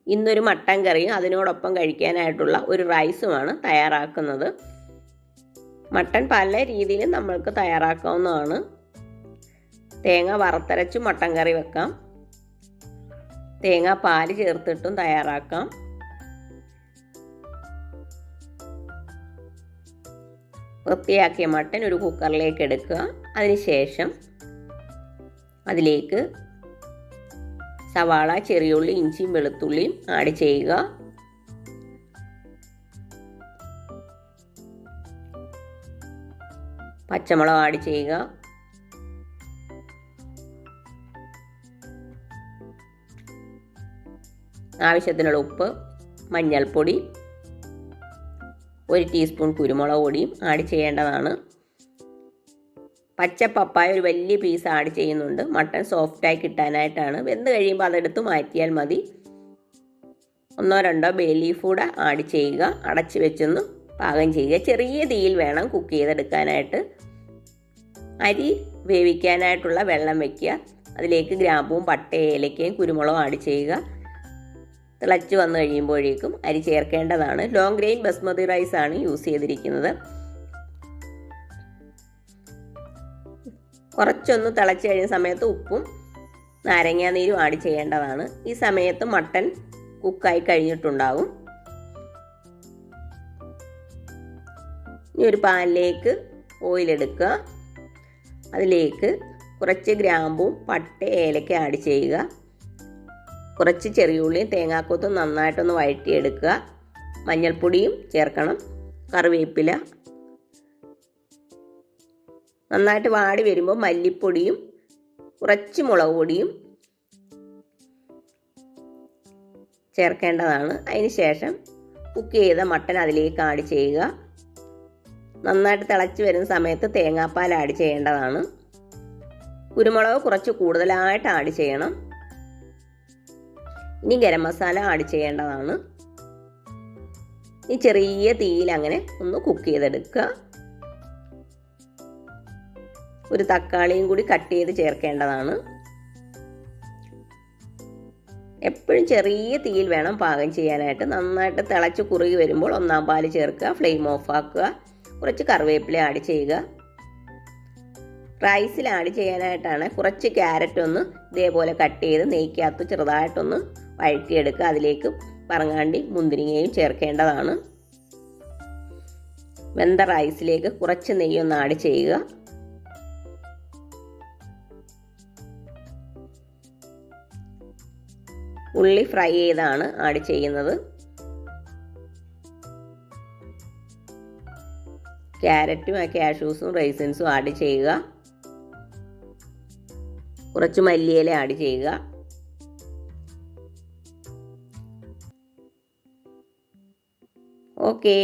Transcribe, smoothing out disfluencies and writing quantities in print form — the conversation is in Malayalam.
ഇന്നൊരു മട്ടൻ കറിയും അതിനോടൊപ്പം കഴിക്കാനായിട്ടുള്ള ഒരു റൈസുമാണ് തയ്യാറാക്കുന്നത്. മട്ടൻ പല രീതിയിലും നമ്മൾക്ക് തയ്യാറാക്കാവുന്നതാണ്. തേങ്ങ വറുത്തരച്ച് മട്ടൻ കറി വെക്കാം, തേങ്ങ പാല് ചേർത്തിട്ടും തയ്യാറാക്കാം. വൃത്തിയാക്കിയ മട്ടൻ ഒരു കുക്കറിലേക്ക് എടുക്കുക. അതിനുശേഷം അതിലേക്ക് സവാള, ചെറിയുള്ളി, ഇഞ്ചിയും വെളുത്തുള്ളിയും ആഡ് ചെയ്യുക. പച്ചമുളക് ആഡ് ചെയ്യുക. ആവശ്യത്തിനുള്ള ഉപ്പ്, മഞ്ഞൾപ്പൊടി, 1 ടീസ്പൂൺ കുരുമുളക് പൊടിയും ആഡ് ചെയ്യേണ്ടതാണ്. പച്ച പപ്പായ ഒരു വലിയ പീസ് ആഡ് ചെയ്യുന്നുണ്ട്, മട്ടൺ സോഫ്റ്റായി കിട്ടാനായിട്ടാണ്. വെന്ത് കഴിയുമ്പോൾ അതെടുത്ത് മാറ്റിയാൽ മതി. 1-2 ബേ ലീഫ് കൂടെ ആഡ് ചെയ്യുക. അടച്ച് വെച്ചൊന്ന് പാകം ചെയ്യുക. ചെറിയ തീയിൽ വേണം കുക്ക് ചെയ്തെടുക്കാനായിട്ട്. അരി വേവിക്കാനായിട്ടുള്ള വെള്ളം വയ്ക്കുക. അതിലേക്ക് ഗ്രാമ്പൂവും പട്ടയും ഏലക്കയും കുരുമുളകും ആഡ് ചെയ്യുക. തിളച്ച് വന്നു കഴിയുമ്പോഴേക്കും അരി ചേർക്കേണ്ടതാണ്. ലോങ് ഗ്രെയിൻ ബസ്മതി റൈസ് ആണ് യൂസ് ചെയ്തിരിക്കുന്നത്. കുറച്ചൊന്ന് തിളച്ച് കഴിയുന്ന സമയത്ത് ഉപ്പും നാരങ്ങാനീരും ആഡ് ചെയ്യേണ്ടതാണ്. ഈ സമയത്ത് മട്ടൻ കുക്കായി കഴിഞ്ഞിട്ടുണ്ടാകും. ഇനി ഒരു പാനിലേക്ക് ഓയിൽ എടുക്കുക. അതിലേക്ക് കുറച്ച് ഗ്രാമ്പും പട്ട ഏലക്ക ആഡ് ചെയ്യുക. കുറച്ച് ചെറിയുള്ളിയും തേങ്ങാക്കൊത്തും നന്നായിട്ടൊന്ന് വഴറ്റിയെടുക്കുക. മഞ്ഞൾപ്പൊടിയും ചേർക്കണം, കറിവേപ്പില. നന്നായിട്ട് വാടി വരുമ്പോൾ മല്ലിപ്പൊടിയും കുറച്ച് മുളക് പൊടിയും ചേർക്കേണ്ടതാണ്. അതിന് ശേഷം കുക്ക് ചെയ്ത മട്ടൻ അതിലേക്ക് ആഡ് ചെയ്യുക. നന്നായിട്ട് തിളച്ച് വരുന്ന സമയത്ത് തേങ്ങാപ്പാൽ ആഡ് ചെയ്യേണ്ടതാണ്. കുരുമുളക് കുറച്ച് കൂടുതലായിട്ട് ആഡ് ചെയ്യണം. ഇനി ഗരം മസാല ആഡ് ചെയ്യേണ്ടതാണ്. ഈ ചെറിയ തീയിൽ അങ്ങനെ ഒന്ന് കുക്ക് ചെയ്തെടുക്കുക. ഒരു തക്കാളിയും കൂടി കട്ട് ചെയ്ത് ചേർക്കേണ്ടതാണ്. എപ്പോഴും ചെറിയ തീയിൽ വേണം പാകം ചെയ്യാനായിട്ട്. നന്നായിട്ട് തിളച്ച് കുറുകി വരുമ്പോൾ 1-ാം പാല് ചേർക്കുക. ഫ്ലെയിം ഓഫ് ആക്കുക. കുറച്ച് കറിവേപ്പില ആഡ് ചെയ്യുക. റൈസിൽ ആഡ് ചെയ്യാനായിട്ടാണ് കുറച്ച് ക്യാരറ്റ് ഒന്ന് ഇതേപോലെ കട്ട് ചെയ്ത് നെയ്ക്കകത്ത് ചെറുതായിട്ടൊന്ന് വഴറ്റിയെടുക്കുക. അതിലേക്ക് പറങ്ങാണ്ടി മുന്തിരിങ്ങയും ചേർക്കേണ്ടതാണ്. വെന്ത റൈസിലേക്ക് കുറച്ച് നെയ്യൊന്ന് ആഡ് ചെയ്യുക. ഉള്ളി ഫ്രൈ ചെയ്താണ് ആഡ് ചെയ്യുന്നത്. ക്യാരറ്റും കാഷ്യൂസും റൈസിൻസും ആഡ് ചെയ്യുക. കുറച്ച് മല്ലിയില ആഡ് ചെയ്യുക. ഓക്കേ.